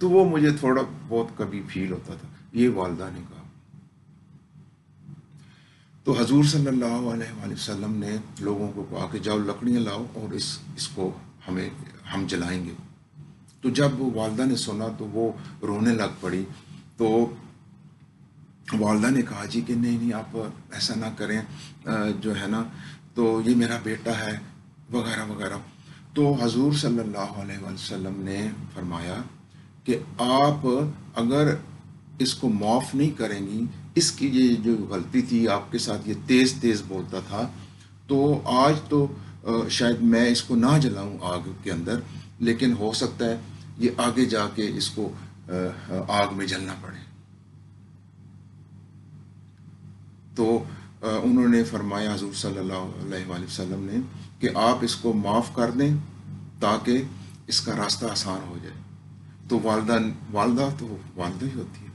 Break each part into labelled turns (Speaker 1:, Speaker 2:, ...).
Speaker 1: تو وہ مجھے تھوڑا بہت کبھی فیل ہوتا تھا. یہ والدہ نے کہا. تو حضور صلی اللہ علیہ وآلہ وسلم نے لوگوں کو کہا کہ جاؤ لکڑیاں لاؤ اور اس کو ہم جلائیں گے. تو جب وہ والدہ نے سنا تو وہ رونے لگ پڑی. تو والدہ نے کہا جی کہ نہیں آپ ایسا نہ کریں، جو ہے نا تو یہ میرا بیٹا ہے وغیرہ وغیرہ. تو حضور صلی اللہ علیہ وآلہ وسلم نے فرمایا کہ آپ اگر اس کو معاف نہیں کریں گی، اس کی یہ جو غلطی تھی آپ کے ساتھ، یہ تیز تیز بولتا تھا، تو آج تو شاید میں اس کو نہ جلاؤں آگ کے اندر، لیکن ہو سکتا ہے یہ آگے جا کے اس کو آگ میں جلنا پڑے. تو انہوں نے فرمایا حضور صلی اللہ علیہ وآلہ وسلم نے کہ آپ اس کو معاف کر دیں تاکہ اس کا راستہ آسان ہو جائے. تو والدہ تو والدہ ہی ہوتی ہے.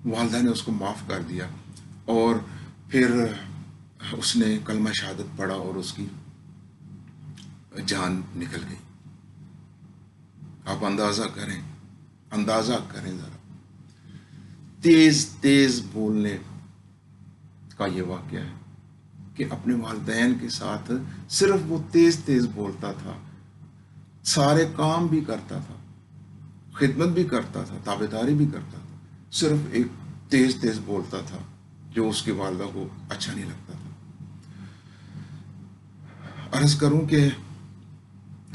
Speaker 1: والدہ نے اس کو معاف کر دیا اور پھر اس نے کلمہ شہادت پڑھا اور اس کی جان نکل گئی. آپ اندازہ کریں ذرا تیز تیز بولنے کا یہ واقعہ ہے کہ اپنے والدین کے ساتھ صرف وہ تیز تیز بولتا تھا، سارے کام بھی کرتا تھا، خدمت بھی کرتا تھا، تابعداری بھی کرتا تھا، صرف ایک تیز تیز بولتا تھا جو اس کی والدہ کو اچھا نہیں لگتا تھا. عرض کروں کہ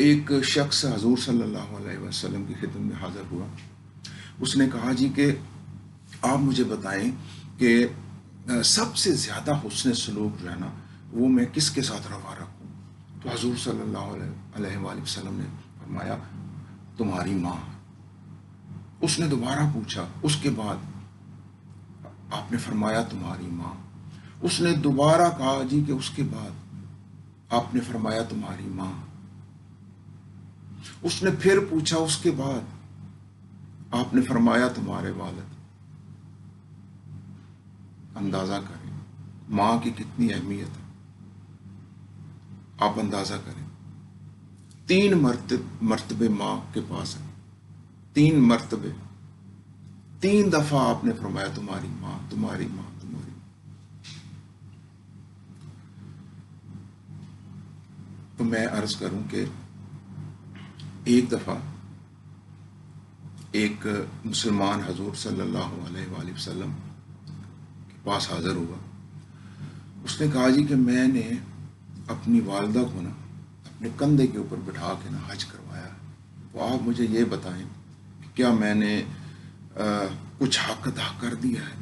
Speaker 1: ایک شخص حضور صلی اللہ علیہ وسلم کی خدمت میں حاضر ہوا. اس نے کہا جی کہ آپ مجھے بتائیں کہ سب سے زیادہ حسن سلوک جو ہے نا وہ میں کس کے ساتھ روا رکھوں. تو حضور صلی اللہ علیہ وآلہ وسلم نے فرمایا تمہاری ماں. اس نے دوبارہ پوچھا، اس کے بعد آپ نے فرمایا تمہاری ماں. اس نے دوبارہ کہا جی کہ اس کے بعد آپ نے فرمایا تمہاری ماں. اس نے پھر پوچھا، اس کے بعد آپ نے فرمایا تمہارے والد. اندازہ کریں ماں کی کتنی اہمیت ہے. آپ اندازہ کریں 3 مرتبے ماں کے پاس ہے، 3 مرتبے، 3 دفعہ آپ نے فرمایا تمہاری ماں تمہاری ماں تمہاری ماں. تو میں عرض کروں کہ ایک دفعہ ایک مسلمان حضور صلی اللہ علیہ وآلہ وسلم کے پاس حاضر ہوا. اس نے کہا جی کہ میں نے اپنی والدہ کو نا اپنے کندھے کے اوپر بٹھا کے نا حج کروایا ہے. تو آپ مجھے یہ بتائیں کہ کیا میں نے کچھ حق ادا کر دیا ہے؟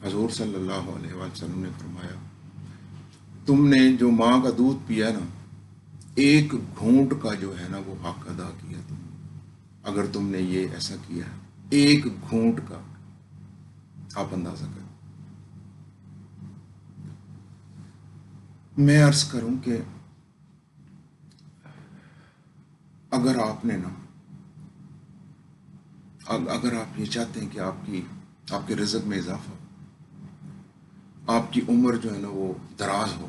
Speaker 1: حضور صلی اللہ علیہ وآلہ وسلم نے فرمایا تم نے جو ماں کا دودھ پیا نا، ایک گھونٹ کا جو ہے نا وہ حق ادا کیا تم نے. اگر تم نے یہ ایسا کیا ہے ایک گھونٹ کا، آپ اندازہ کریں. میں عرض کروں کہ اگر آپ نے نا اگر آپ یہ چاہتے ہیں کہ آپ کے رزق میں اضافہ ہو، آپ کی عمر جو ہے نا وہ دراز ہو،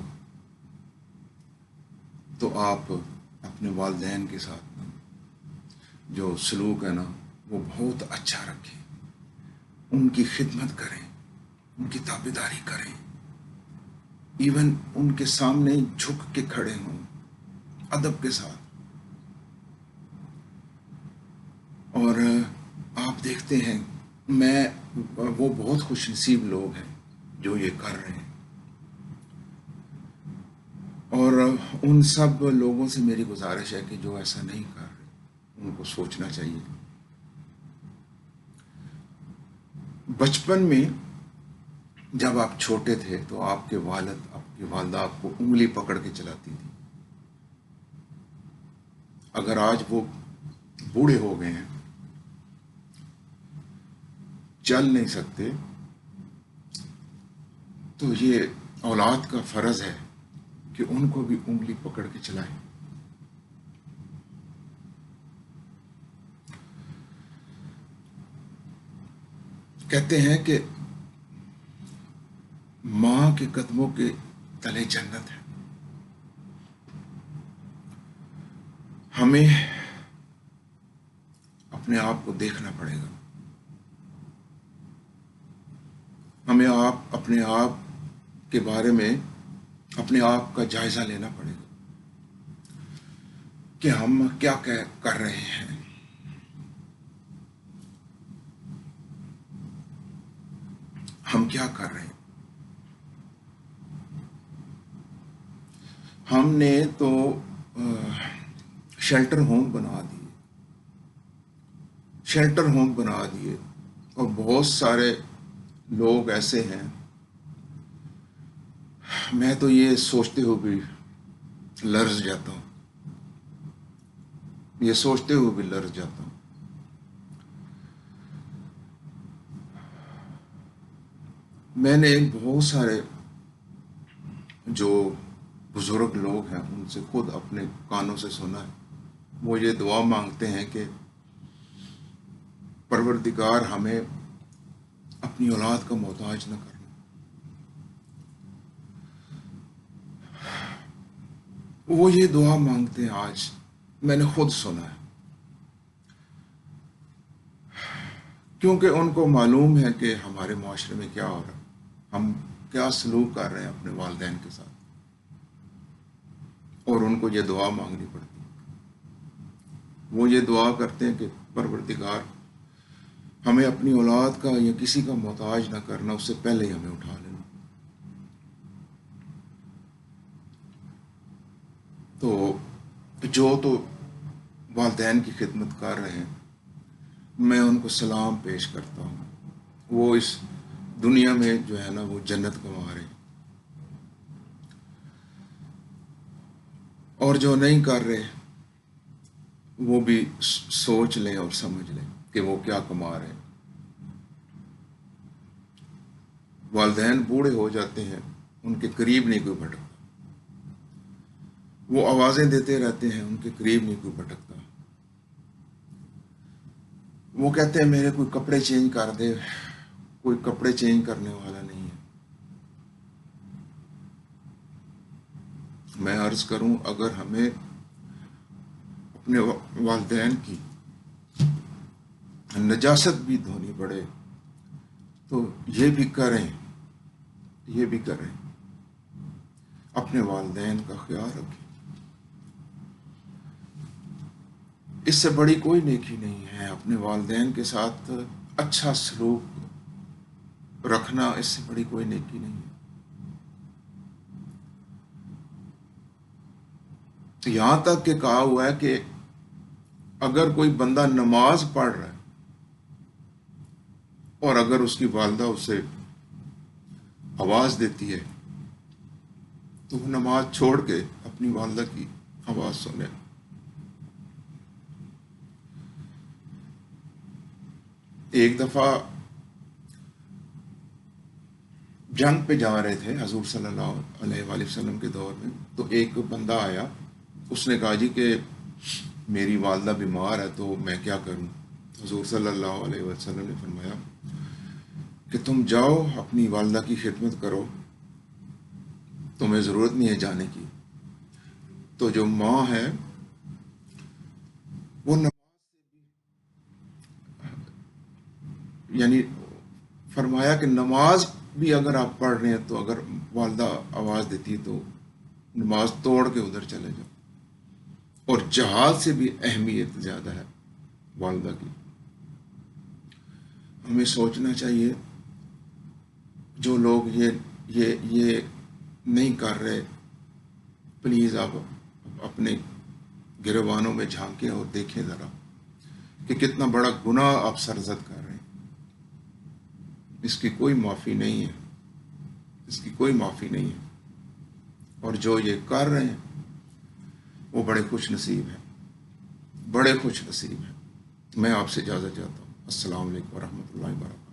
Speaker 1: تو آپ اپنے والدین کے ساتھ نا جو سلوک ہے نا وہ بہت اچھا رکھیں. ان کی خدمت کریں، ان کی تابعداری کریں، ایون ان کے سامنے جھک کے کھڑے ہوں ادب کے ساتھ. اور آپ دیکھتے ہیں وہ بہت خوش نصیب لوگ ہیں جو یہ کر رہے ہیں. اور ان سب لوگوں سے میری گزارش ہے کہ جو ایسا نہیں کر رہے ان کو سوچنا چاہیے. بچپن میں جب آپ چھوٹے تھے تو آپ کے والد آپ کی والدہ آپ کو انگلی پکڑ کے چلاتی تھی. اگر آج وہ بوڑھے ہو گئے ہیں، چل نہیں سکتے، تو یہ اولاد کا فرض ہے کہ ان کو بھی انگلی پکڑ کے چلائیں. کہتے ہیں کہ ماں کے قدموں کے تلے جنت ہے. ہمیں اپنے آپ کو دیکھنا پڑے گا، ہمیں اپنے آپ کے بارے میں اپنے آپ کا جائزہ لینا پڑے گا کہ ہم کیا کر رہے ہیں، ہم کیا کر رہے ہیں۔ ہم نے تو شیلٹر ہوم بنا دیے، شیلٹر ہوم بنا دیے، اور بہت سارے لوگ ایسے ہیں، میں تو یہ سوچتے ہوئے بھی لرز جاتا ہوں، یہ سوچتے ہوئے بھی لرز جاتا ہوں۔ میں نے بہت سارے جو بزرگ لوگ ہیں ان سے خود اپنے کانوں سے سنا ہے، وہ یہ دعا مانگتے ہیں کہ پروردگار ہمیں اپنی اولاد کا محتاج نہ کرنا۔ وہ یہ دعا مانگتے ہیں، آج میں نے خود سنا ہے، کیونکہ ان کو معلوم ہے کہ ہمارے معاشرے میں کیا ہو رہا ہے، ہم کیا سلوک کر رہے ہیں اپنے والدین کے ساتھ، اور ان کو یہ دعا مانگنی پڑتی ہے۔ وہ یہ دعا کرتے ہیں کہ پروردگار ہمیں اپنی اولاد کا یا کسی کا محتاج نہ کرنا، اس سے پہلے ہی ہمیں اٹھا لینا۔ تو والدین کی خدمت کر رہے ہیں، میں ان کو سلام پیش کرتا ہوں، وہ اس دنیا میں جو ہے نا وہ جنت کما رہے ہیں، اور جو نہیں کر رہے وہ بھی سوچ لیں اور سمجھ لیں کہ وہ کیا کما رہے ہیں۔ والدین بوڑھے ہو جاتے ہیں، ان کے قریب نہیں کوئی بھٹکتا، وہ آوازیں دیتے رہتے ہیں، ان کے قریب نہیں کوئی بھٹکتا۔ وہ کہتے ہیں میرے کوئی کپڑے چینج کر دے، کوئی کپڑے چینج کرنے والا نہیں ہے۔ میں عرض کروں، اگر ہمیں اپنے والدین کی نجاست بھی دھونی پڑے تو یہ بھی کریں، یہ بھی کریں، اپنے والدین کا خیال رکھیں۔ اس سے بڑی کوئی نیکی نہیں ہے، اپنے والدین کے ساتھ اچھا سلوک رکھنا، اس سے بڑی کوئی نیکی نہیں ہے۔ یہاں تک کہ کہا ہوا ہے کہ اگر کوئی بندہ نماز پڑھ رہا ہے اور اگر اس کی والدہ اسے آواز دیتی ہے تو وہ نماز چھوڑ کے اپنی والدہ کی آواز سنے۔ ایک دفعہ جنگ پہ جا رہے تھے حضور صلی اللہ علیہ وآلہ وسلم کے دور میں، تو ایک بندہ آیا، اس نے کہا جی کہ میری والدہ بیمار ہے تو میں کیا کروں؟ حضور صلی اللہ علیہ وسلم نے فرمایا کہ تم جاؤ اپنی والدہ کی خدمت کرو، تمہیں ضرورت نہیں ہے جانے کی۔ تو جو ماں ہے وہ یعنی فرمایا کہ نماز بھی اگر آپ پڑھ رہے ہیں تو اگر والدہ آواز دیتی ہے تو نماز توڑ کے ادھر چلے جاؤ۔ اور جہاد سے بھی اہمیت زیادہ ہے والدہ کی۔ ہمیں سوچنا چاہیے، جو لوگ یہ نہیں کر رہے، پلیز آپ اپنے گریبانوں میں جھانکیں اور دیکھیں ذرا کہ کتنا بڑا گناہ آپ سرزد کر رہے ہیں۔ اس کی کوئی معافی نہیں ہے، اس کی کوئی معافی نہیں ہے، اور جو یہ کر رہے ہیں وہ بڑے خوش نصیب ہیں، بڑے خوش نصیب ہیں۔ میں آپ سے اجازت چاہتا ہوں۔ السلام علیکم ورحمۃ اللہ وبرکاتہ۔